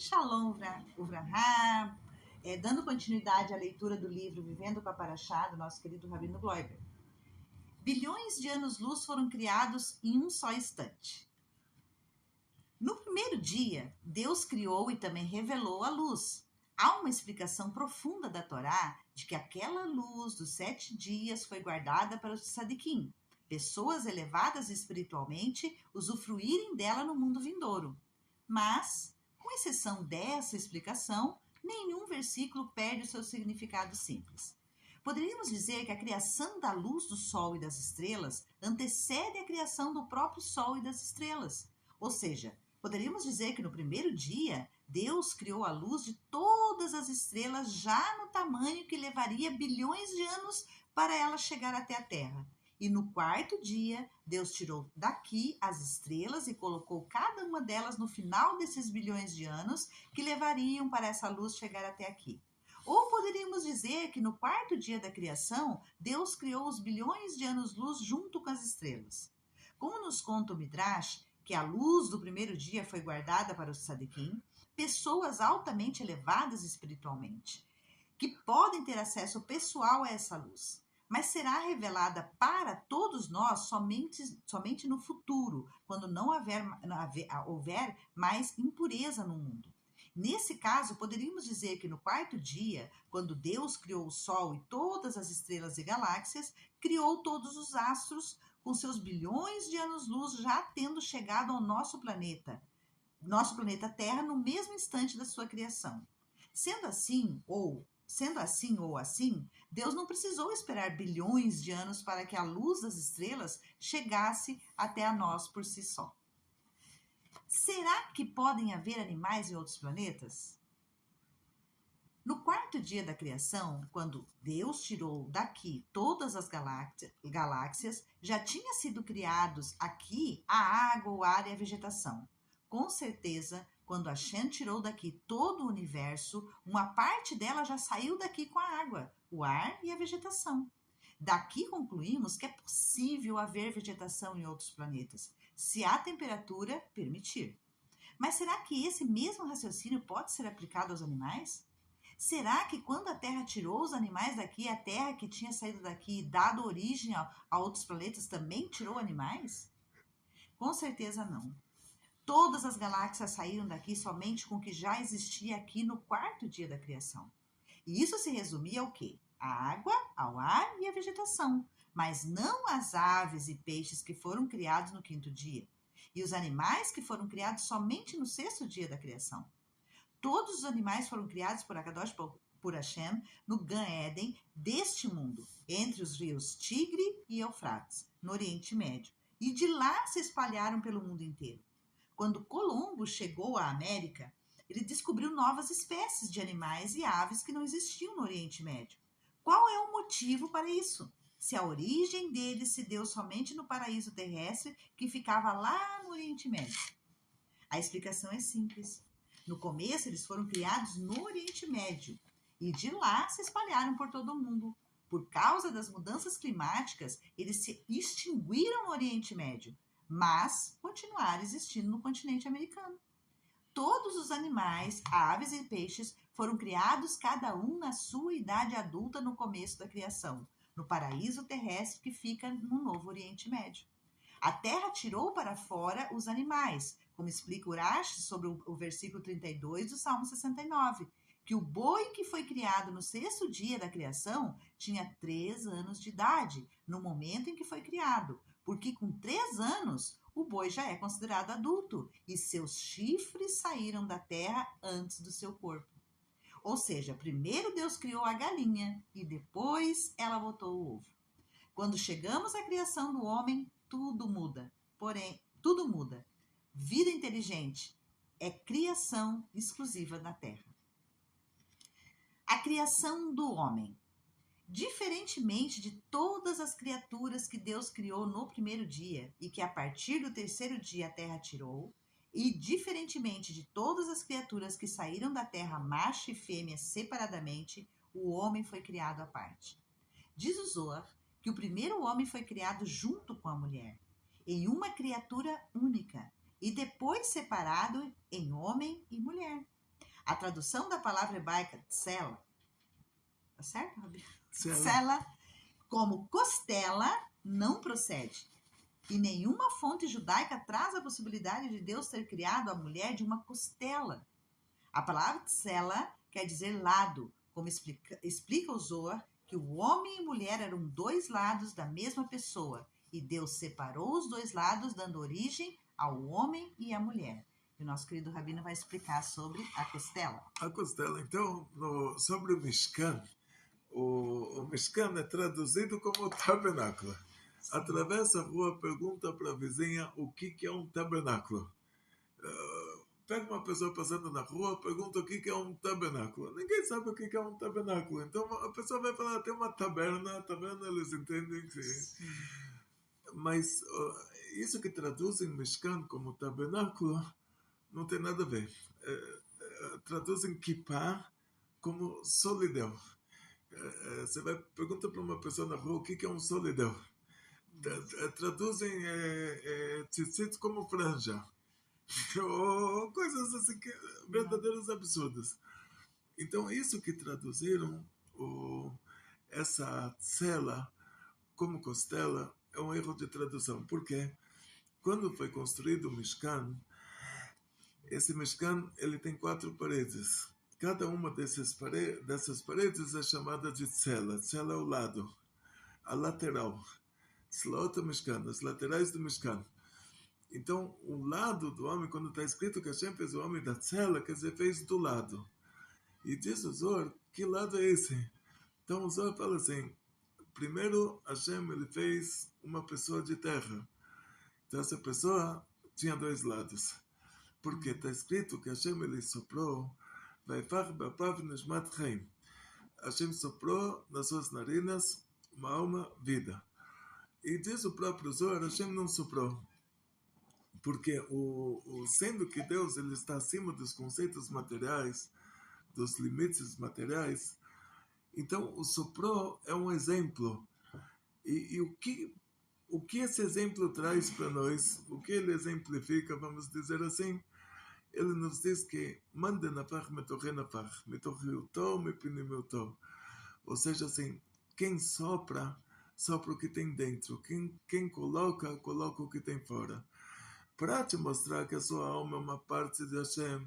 Shalom Uvraham, dando continuidade à leitura do livro Vivendo com a Paraxá, do nosso querido Rabino Gloiber. Bilhões de anos-luz foram criados em um só instante. No primeiro dia, Deus criou e também revelou a luz. Há uma explicação profunda da Torá de que aquela luz dos 7 dias foi guardada para os tzadikim, pessoas elevadas espiritualmente, usufruírem dela no mundo vindouro. Mas, com exceção dessa explicação, nenhum versículo perde o seu significado simples. Poderíamos dizer que a criação da luz do Sol e das estrelas antecede a criação do próprio Sol e das estrelas. Ou seja, poderíamos dizer que no primeiro dia, Deus criou a luz de todas as estrelas já no tamanho que levaria bilhões de anos para ela chegar até a Terra. E no quarto dia, Deus tirou daqui as estrelas e colocou cada uma delas no final desses bilhões de anos que levariam para essa luz chegar até aqui. Ou poderíamos dizer que no quarto dia da criação, Deus criou os bilhões de anos-luz junto com as estrelas. Como nos conta o Midrash, que a luz do primeiro dia foi guardada para os tzadikim, pessoas altamente elevadas espiritualmente, que podem ter acesso pessoal a essa luz, mas será revelada para todos nós somente no futuro, quando não houver mais impureza no mundo. Nesse caso, poderíamos dizer que no quarto dia, quando Deus criou o Sol e todas as estrelas e galáxias, criou todos os astros com seus bilhões de anos-luz já tendo chegado ao nosso planeta Terra, no mesmo instante da sua criação. Sendo assim ou assim, Deus não precisou esperar bilhões de anos para que a luz das estrelas chegasse até a nós por si só. Será que podem haver animais em outros planetas? No quarto dia da criação, quando Deus tirou daqui todas as galáxias, já tinha sido criados aqui a água, o ar e a vegetação. Com certeza, quando Hashem tirou daqui todo o universo, uma parte dela já saiu daqui com a água, o ar e a vegetação. Daqui concluímos que é possível haver vegetação em outros planetas, se a temperatura permitir. Mas será que esse mesmo raciocínio pode ser aplicado aos animais? Será que quando a Terra tirou os animais daqui, a Terra que tinha saído daqui e dado origem a outros planetas também tirou animais? Com certeza não. Todas as galáxias saíram daqui somente com o que já existia aqui no quarto dia da criação. E isso se resumia ao quê? A água, ao ar e a vegetação, mas não as aves e peixes que foram criados no quinto dia, e os animais que foram criados somente no sexto dia da criação. Todos os animais foram criados por Hashem no Gan Eden deste mundo, entre os rios Tigre e Eufrates, no Oriente Médio, e de lá se espalharam pelo mundo inteiro. Quando Colombo chegou à América, ele descobriu novas espécies de animais e aves que não existiam no Oriente Médio. Qual é o motivo para isso? Se a origem deles se deu somente no paraíso terrestre que ficava lá no Oriente Médio. A explicação é simples. No começo, eles foram criados no Oriente Médio e de lá se espalharam por todo o mundo. Por causa das mudanças climáticas, eles se extinguiram no Oriente Médio, mas continuaram existindo no continente americano. Todos os animais, aves e peixes foram criados cada um na sua idade adulta no começo da criação, no paraíso terrestre que fica no Novo Oriente Médio. A Terra tirou para fora os animais, como explica Urashi sobre o versículo 32 do Salmo 69, que o boi que foi criado no sexto dia da criação tinha 3 anos de idade, no momento em que foi criado, porque com 3 anos o boi já é considerado adulto e seus chifres saíram da terra antes do seu corpo. Ou seja, primeiro Deus criou a galinha e depois ela botou o ovo. Quando chegamos à criação do homem, tudo muda. Porém, tudo muda. Vida inteligente é criação exclusiva da terra. A criação do homem. Diferentemente de todas as criaturas que Deus criou no primeiro dia e que a partir do terceiro dia a terra tirou, e diferentemente de todas as criaturas que saíram da terra macho e fêmea separadamente, o homem foi criado à parte. Diz o Zohar que o primeiro homem foi criado junto com a mulher, em uma criatura única, e depois separado em homem e mulher. A tradução da palavra hebraica tsela, tá certo, Rabi? Tsela. Tsela, como costela, não procede. E nenhuma fonte judaica traz a possibilidade de Deus ter criado a mulher de uma costela. A palavra tsela quer dizer lado, como explica o Zohar, que o homem e mulher eram dois lados da mesma pessoa, e Deus separou os dois lados, dando origem ao homem e à mulher. E o nosso querido Rabino vai explicar sobre a costela. A costela, então, sobre o Mishkan, o Mishkan é traduzido como tabernáculo. Atravessa a rua, pergunta para a vizinha o que é um tabernáculo. Pega uma pessoa passando na rua, pergunta o que é um tabernáculo. Ninguém sabe o que é um tabernáculo. Então a pessoa vai falar, tem uma taberna eles entendem que... Mas isso que traduzem Mishkan como tabernáculo não tem nada a ver. Traduzem kippah como solidão. Você vai pergunta para uma pessoa na rua o que é um solidão. Traduzem tzitzit como franja. Ou coisas assim, verdadeiros absurdos. Então, isso que traduziram essa tsela como costela é um erro de tradução. Por quê? Quando foi construído o Mishkan, esse Mishkan ele tem 4 paredes. Cada uma dessas paredes é chamada de tsela. Tsela é o lado, a lateral. Tzlaot Mishkan, as laterais do Mishkan. Então, o lado do homem, quando está escrito que Hashem fez o homem da tsela, quer dizer, fez do lado. E diz o Zohar, que lado é esse? Então, o Zohar fala assim, primeiro, Hashem ele fez uma pessoa de terra. Então, essa pessoa tinha 2 lados. Porque está escrito que Hashem ele soprou, Vaifach ba'apav nishmat chaim. Hashem soprou nas suas narinas uma alma, vida. E diz o próprio Zohar, Hashem não soprou. Porque sendo que Deus ele está acima dos conceitos materiais, dos limites materiais, então o soprou é um exemplo. E o que esse exemplo traz para nós, o que ele exemplifica, vamos dizer assim, ele nos diz que manda nafach metoche nafach, metochiuto mepinimiuto. Ou seja, assim, quem sopra o que tem dentro. Quem coloca o que tem fora. Para te mostrar que a sua alma é uma parte de Hashem,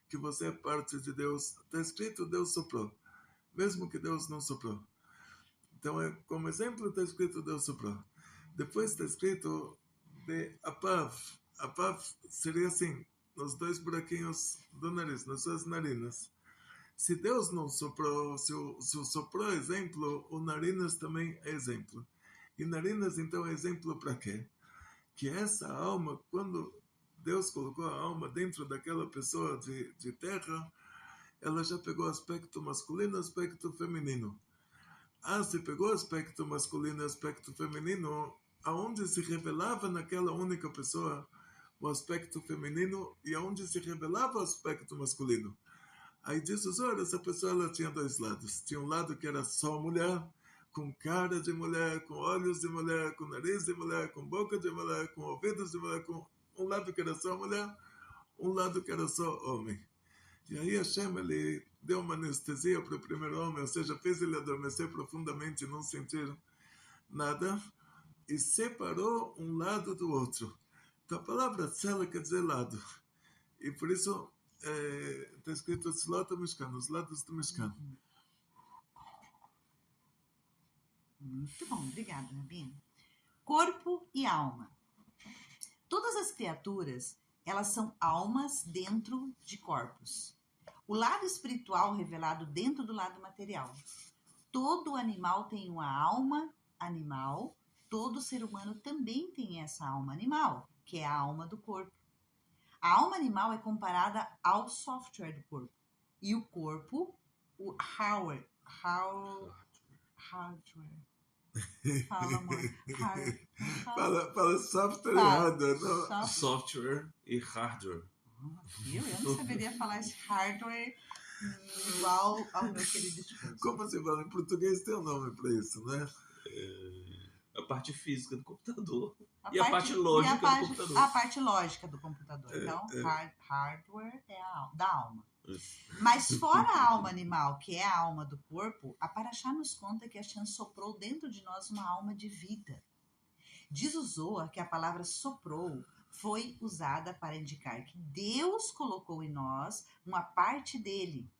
que você é parte de Deus. Está escrito, Deus soprou. Mesmo que Deus não soprou. Então, como exemplo, está escrito, Deus soprou. Depois está escrito de apav. Apav seria assim, nos 2 buraquinhos do nariz, nas suas narinas. Se Deus não soprou, se o soprou é exemplo, o narinas também é exemplo. E narinas, então, é exemplo para quê? Que essa alma, quando Deus colocou a alma dentro daquela pessoa de terra, ela já pegou aspecto masculino e aspecto feminino. Se pegou aspecto masculino e aspecto feminino, aonde se revelava naquela única pessoa o aspecto feminino e aonde se revelava o aspecto masculino. Aí diz o Zohar, essa pessoa ela tinha 2 lados. Tinha um lado que era só mulher, com cara de mulher, com olhos de mulher, com nariz de mulher, com boca de mulher, com ouvidos de mulher, com um lado que era só mulher, um lado que era só homem. E aí Hashem ele deu uma anestesia para o primeiro homem, ou seja, fez ele adormecer profundamente e não sentir nada, e separou um lado do outro. Então a palavra tsela quer dizer lado. E por isso está escrito Tzlot Mishkan, os lados do Mishkan. Muito bom, obrigada, Rabino. Corpo e alma. Todas as criaturas, elas são almas dentro de corpos. O lado espiritual revelado dentro do lado material. Todo animal tem uma alma animal, todo ser humano também tem essa alma animal, que é a alma do corpo. A alma animal é comparada ao software do corpo. E o corpo, o hardware. Fala, amor. Fala software e hardware. Não? Software e hardware. Viu? Eu não saberia falar esse hardware igual ao meu querido esposo. Como você fala? Em português tem um nome para isso, né? A parte física do computador. A parte lógica do computador. A parte lógica do computador. Então, hardware é da alma. Mas fora a alma animal, que é a alma do corpo, a Paraxá nos conta que Hashem soprou dentro de nós uma alma de vida. Diz o Zohar que a palavra soprou foi usada para indicar que Deus colocou em nós uma parte dele.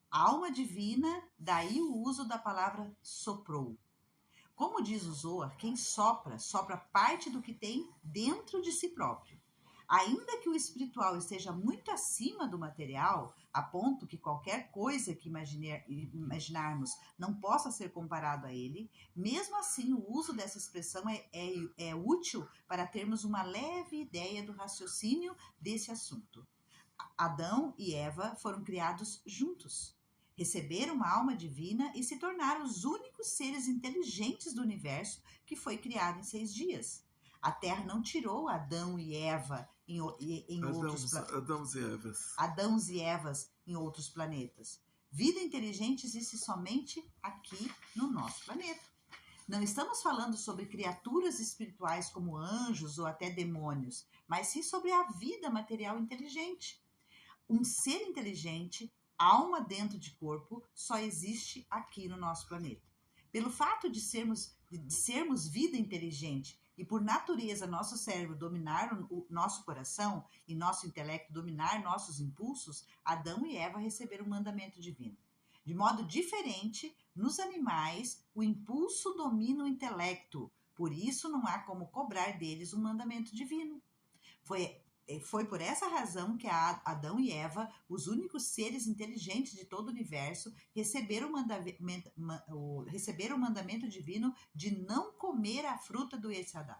A alma divina, daí o uso da palavra soprou. Como diz o Zohar, quem sopra, sopra parte do que tem dentro de si próprio. Ainda que o espiritual esteja muito acima do material, a ponto que qualquer coisa que imaginarmos não possa ser comparado a ele, mesmo assim o uso dessa expressão é útil para termos uma leve ideia do raciocínio desse assunto. Adão e Eva foram criados juntos. Receberam uma alma divina e se tornaram os únicos seres inteligentes do universo que foi criado em 6 dias. A Terra não tirou Adão e Eva em outros planetas. Adãos e Evas em outros planetas. Vida inteligente existe somente aqui no nosso planeta. Não estamos falando sobre criaturas espirituais como anjos ou até demônios, mas sim sobre a vida material inteligente. Um ser inteligente, alma dentro de corpo, só existe aqui no nosso planeta. Pelo fato de sermos vida inteligente e por natureza nosso cérebro dominar o nosso coração e nosso intelecto dominar nossos impulsos, Adão e Eva receberam um mandamento divino. De modo diferente, nos animais, o impulso domina o intelecto, por isso não há como cobrar deles um mandamento divino. Foi por essa razão que Adão e Eva, os únicos seres inteligentes de todo o universo, receberam o mandamento divino de não comer a fruta do Yetzer Hara.